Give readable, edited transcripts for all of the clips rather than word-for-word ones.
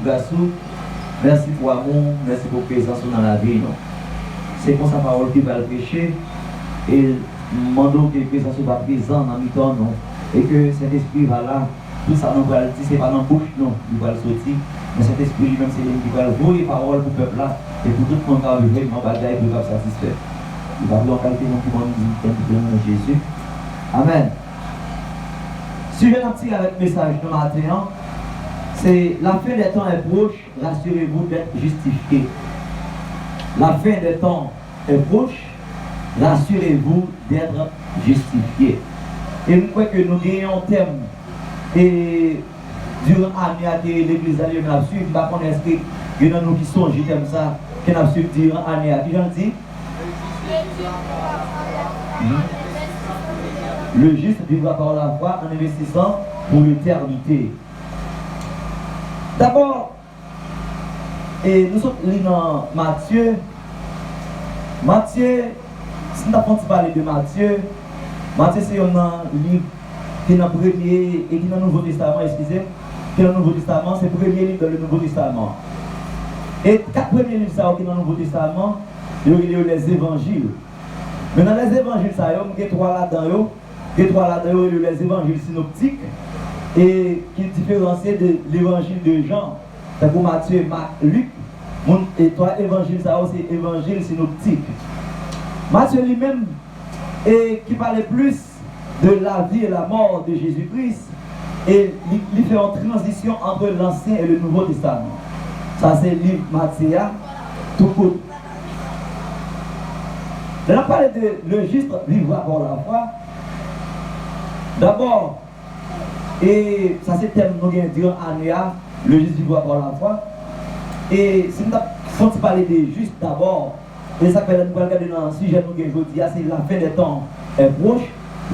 grâce. Merci pour l'amour, merci pour la présence dans la vie. C'est pour sa parole qui va le pécher. Et demandons que la présence soit présente dans le temps. Et que cet esprit va là. Tout ça, nous va le dire, ce n'est pas dans la bouche, non, il va le sortir. Mais cet esprit lui-même, c'est lui qui va le voir les paroles pour le peuple là. Et pour tout le monde qui va vivre, il va bagaille pour satisfaire. Il va vouloir qualité qui va nous dire Jésus. Amen. Suivez un petit avec le message de matin. C'est la fin des temps est proche, rassurez-vous d'être justifié. La fin des temps est proche, rassurez-vous d'être justifié. Et je crois que nous gagnons un thème. Et durant l'année, l'église a suivi, je ne sais pas si il y a qui sont, j'aime ça, qui a suivi durant l'année. Qui j'en dis? Le juste vivra par la foi en investissant pour l'éternité. D'abord, nous sommes dans Matthieu. Matthieu, si nous avons parlé de Matthieu, Matthieu c'est un livre qui est dans le premier et qui est dans le Nouveau Testament, excusez, qui est dans le Nouveau Testament, c'est le premier livre dans le Nouveau Testament. Et 4 premiers livres qui sont dans le Nouveau Testament, il y a les évangiles. Mais dans les évangiles, il y a 3 là-dedans. Les 3 là-dedans, il y a les évangiles synoptiques et qui différencient de l'évangile de Jean. C'est pour Matthieu, Marc, Luc. Et 3 évangiles, ça c'est évangile synoptique. Matthieu lui-même, qui parlait plus de la vie et la mort de Jésus-Christ, et il fait une transition entre l'Ancien et le Nouveau Testament. Ça c'est le livre Matthieu, tout court. On a parlé de le juste vivra par la foi. D'abord, et ça c'est le thème nous avons durant l'année, le juste vivra par la foi. Et si nous avons parlé des justes d'abord, et ça fait nous regarder dans le sujet nous avons dit, c'est la fin des temps est proche,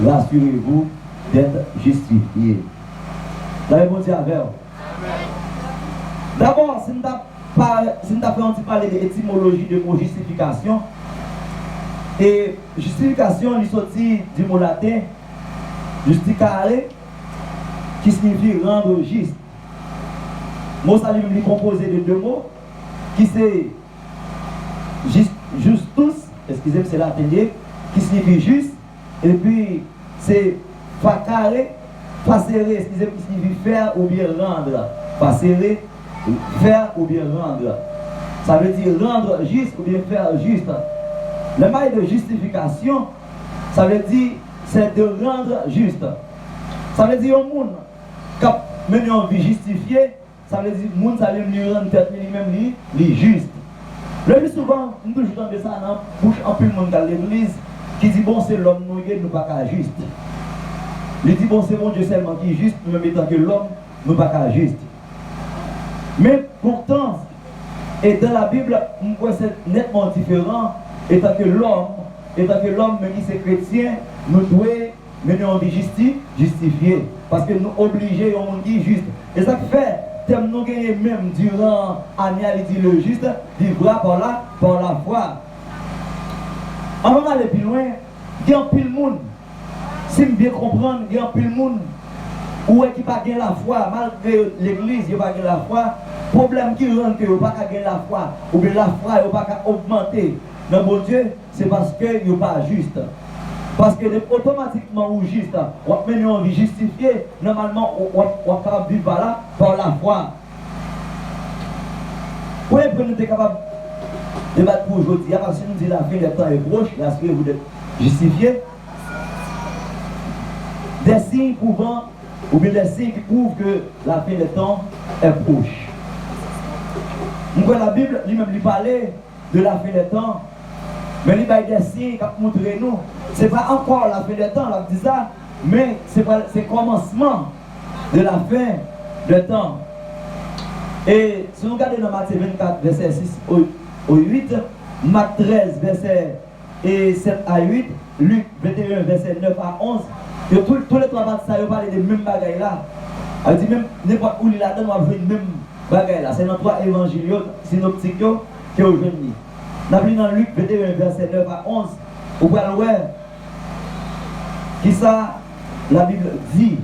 rassurez-vous d'être justifié. La réponse est avec vous. D'abord, si nous avons parlé de l'étymologie de mot justification, et justification, il sortit du mot latin justicare, qui signifie rendre juste. Mot ça lui est composé de 2 mots, qui c'est justus, excusez-moi, c'est latin, qui signifie juste, et puis c'est facare, facere, excusez-moi, qui signifie faire ou bien rendre. Facere, faire ou bien rendre. Ça veut dire rendre juste ou bien faire juste. Le bail de justification, ça veut dire c'est de rendre juste. Ça veut dire au monde, quand mené en vie justifiée, ça veut dire monde ça lui rendre tête lui-même lui juste. Le plus souvent, nous toujours entendons ça dans la bouche en plus de monde dans l'église qui dit bon c'est l'homme nous pas qu'à juste. Il dit bon c'est mon Dieu seulement qui est juste, même étant que l'homme nous pas qu'à juste. Mais pourtant, et dans la Bible, on voit c'est nettement différent. Étant que l'homme, même si c'est chrétien, nous devons mener en vie justifiée. Parce que nous obligés, on dit juste. Et ça fait, thème nous gagnons même durant l'année, il dit le juste, vivra par la foi. On va aller plus loin, il y a un pile monde. Si je bien comprendre, il y a un pile monde où est qui pas gagner la foi, malgré l'église, il n'y a pas gagner la foi. Problème qui rend que vous pas gagner la foi, ou bien la foi, vous pas augmenter. Non, mon Dieu, c'est parce que vous pas juste. Parce que automatiquement, ou juste, on met en vie justifiée, normalement, on va vivre là par la foi. Oui, pour nous être capable de débattre pour aujourd'hui, parce que nous disons la fin des temps est proche, rassurez-vous d'être justifié. Des signes prouvant, ou bien des signes qui prouvent que la fin des temps est proche. Donc la Bible lui-même lui parlait de la fin des temps. Mais il y a des signes qui montrent nous. Ce n'est pas encore la fin des temps, on dit ça, mais c'est le commencement de la fin des temps. Et si nous regardons dans Matthieu 24, verset 6 au 8, Marc 13, verset 7 à 8, Luc 21, verset 9 à 11, et tous les 3 parties, ils parlent des mêmes bagailles là. Elle dit même n'importe où il a donné, on va voir les mêmes bagailles là. C'est dans 3 évangiles synoptiques qui ont venu. Nous avons dans Luc 21, verset 9 à 11, vous pouvez le voir. Qui ça, la Bible dit,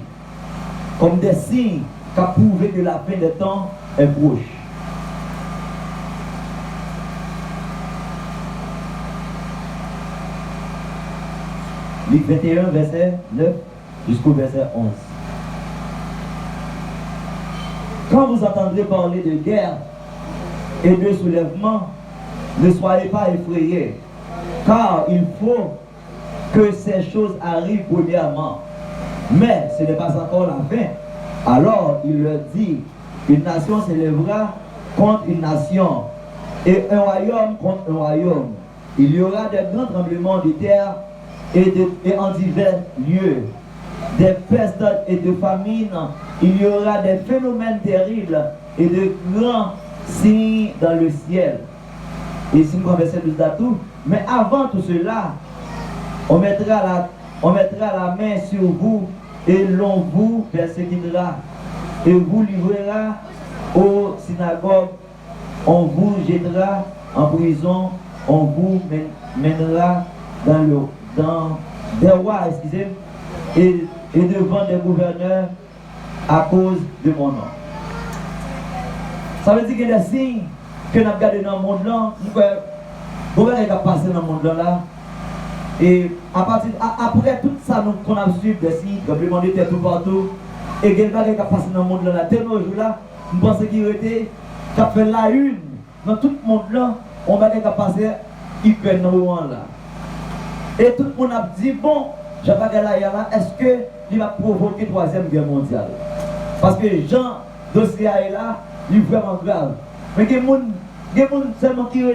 comme des signes qui prouvent que la fin des temps est proche. Luc 21, verset 9 jusqu'au verset 11. Quand vous entendrez parler de guerre et de soulèvement, ne soyez pas effrayés, car il faut que ces choses arrivent premièrement. Mais ce n'est pas encore la fin. Alors il leur dit, une nation s'élèvera contre une nation, et un royaume contre un royaume. Il y aura des grands tremblements de terre et en divers lieux, des pestes et de famines. Il y aura des phénomènes terribles et de grands signes dans le ciel. Et si nous verset 12 à tout, mais avant tout cela, on mettra la main sur vous et l'on vous persécutera et vous livrera aux synagogues, on vous jettera en prison, on vous mènera dans des rois, et devant des gouverneurs à cause de mon nom. Ça veut dire qu'il y a des signes que nous avons gardés dans le monde là, nous pouvons passer dans le monde là. Et après tout ça, qu'on a suivi des signes, tremblements de terre tout partout, et quelqu'un qui a passé dans le monde là, dès nos jours là, nous pensons qu'il était, qui a fait la une, dans tout le monde là, on va passer Ukraine dans le monde là. Et tout le monde a dit, bon, j'avais là, est-ce qu'il va provoquer la troisième guerre mondiale? Parce que Jean, dossier est là, il est vraiment grave. Mais il y a des gens seulement qui ont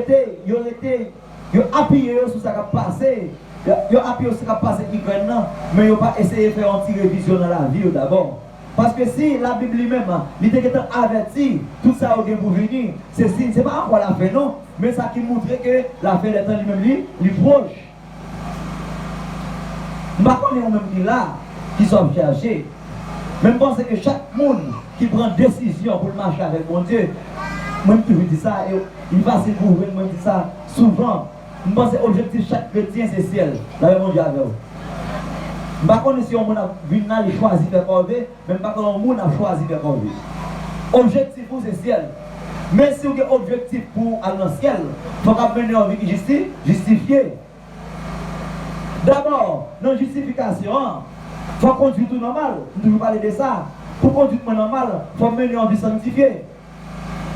appuyé sur ce qui a passé. Ils ont appuyé sur ce qui a passé Ukraine, mais ils n'ont pas essayé de faire une petite révision dans la vie d'abord. Parce que si la Bible lui-même, il était averti, tout ça est pour venir, c'est pas encore la fin, non, mais ça qui montre que la fin des temps lui-même, il est proche. Nous ne connaissons même qui là, qui sont cherchés. Mais je pense que chaque monde qui prend décision pour marcher avec mon Dieu, moi je dis ça, et il va se couvrir, moi je dis ça souvent. Je pense que l'objectif de chaque chrétien c'est ciel, là mon Dieu avec vous. Je ne sais pas si on a choisi de faire corvée, mais je ne sais pas si on a choisi de faire corvée. L'objectif pour c'est ciel. Mais si vous avez un objectif pour aller dans le ciel, il faut qu'on mener une vie justifiée. D'abord, dans la justification, il faut conduire tout normal. Nous devons parler de ça. Pour conduire tout normal, il faut mener une vie sanctifiée.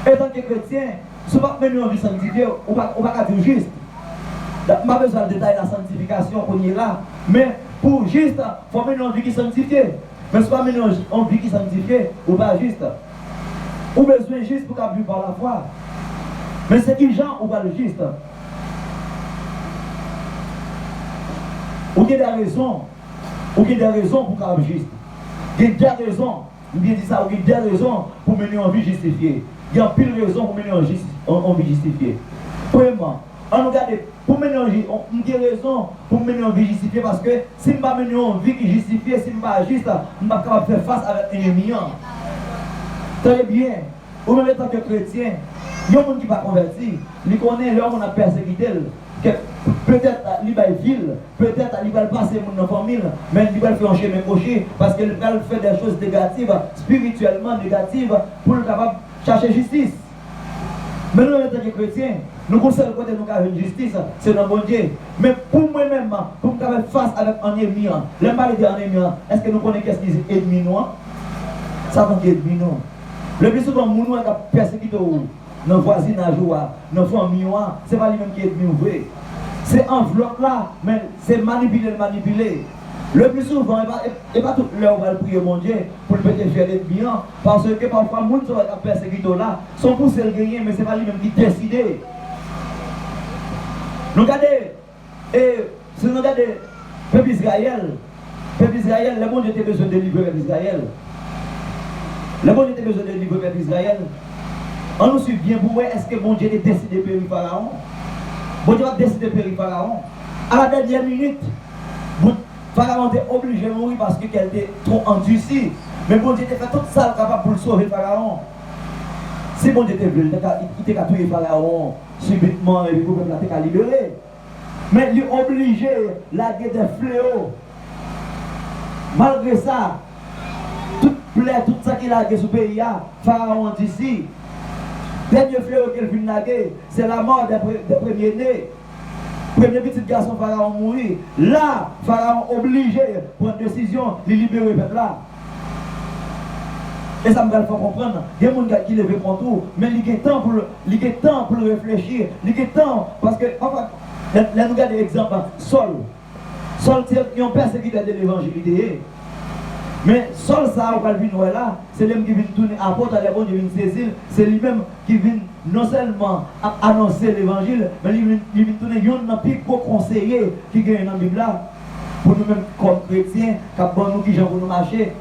Et tant que chrétien, si vous ne menez une vie sanctifiée, on ne va pas dire juste. Je n'ai pas besoin de détailler la sanctification qu'on est là. Mais pour juste, il faut mener une vie qui est sanctifiée. Mais si vous menez une vie qui est sanctifiée, ou pas juste. Ou besoin juste pour qu'on par la foi. Mais c'est qui gens ou pas le juste. Ou il y a des raisons. Ou il y a des raisons pour qu'on juste. Il y a des raisons. Ou bien dit ça, ou il y a des raisons pour mener une vie justifiée. Il y a pile de raisons pour mener une vie justifiée. Premièrement, on regarde, pour mener une raison pour mener une vie justifiée parce que si je ne mène une vie qui est justifiée, si je ne suis pas juste, je ne suis pas capable de faire face avec un ennemi. Très bien, ou même en tant que chrétien, il y a des gens qui ne sont pas convertis, ils connaissent l'homme qu'on a persécuté. Peut-être il va ville, peut-être il va passer dans la famille, mais il va faire un chemin coché parce qu'il va faire des choses négatives, spirituellement négatives, pour le capable de chercher justice. Mais nous, en tant que chrétiens, nous conseillons côté nous avons une justice, c'est dans bon Dieu. Mais pour moi-même, pour me faire face avec un ennemi, les mal de un ennemi, est-ce que nous connaissons qu'est-ce qu'ils est ennemi nous? Ça veut dire ennemi nous. Le plus souvent, nous avons persécuté dans le voisinage, dans la famille, ce n'est pas lui-même qui est ennemi. C'est enveloppe là, mais c'est manipuler. Le plus souvent, et pas tout l'heure on va prier mon Dieu pour le péter faire des biens, parce que parfois, les gens qui sont persécutés là, sont poussés le gagner, mais ce n'est pas lui-même qui décide. Nous regardons, et si nous regardons le peuple Israël, le monde était besoin de délivrer le peuple Israël. Le monde était besoin de délivrer le peuple Israël. On nous suit bien pour voir est-ce que mon Dieu a décidé de périr Pharaon. Bon Dieu a décidé de périr Pharaon. À la dernière minute, Pharaon était obligé de mourir parce qu'elle était trop endurcie. Mais bon Dieu a fait tout ça capable pour le sauver Pharaon. Si bon Dieu était bleu, il était tué Pharaon subitement et le peuple a été libéré. Mais il est obligé de laguer des fléaux. Malgré ça, tout ça qu'il a lagué sur le pays, Pharaon d'ici. Dernier fléau qu'il vient laguer, c'est la mort des premiers-nés. Premier petit garçon Pharaon mourir. Là, Pharaon obligé de prendre décision de libérer le peuple là. Et ça me fait comprendre. Il y a des gens qui lèvent contre tout, mais il y a temps pour réfléchir. Il y a temps, parce que, enfin, là nous regardons l'exemple, Saul. Saul, c'est un persécuteur de l'évangile. Mais Saul, ça, on va venir là, c'est lui qui vient tourner à porte à l'époque, il vient saisir, c'est lui-même qui vient non seulement annoncer l'évangile, mais il vient tourner un plus gros conseiller qui gagne dans la Bible là, pour nous-mêmes comme chrétiens, qui nous qui pour nous marcher.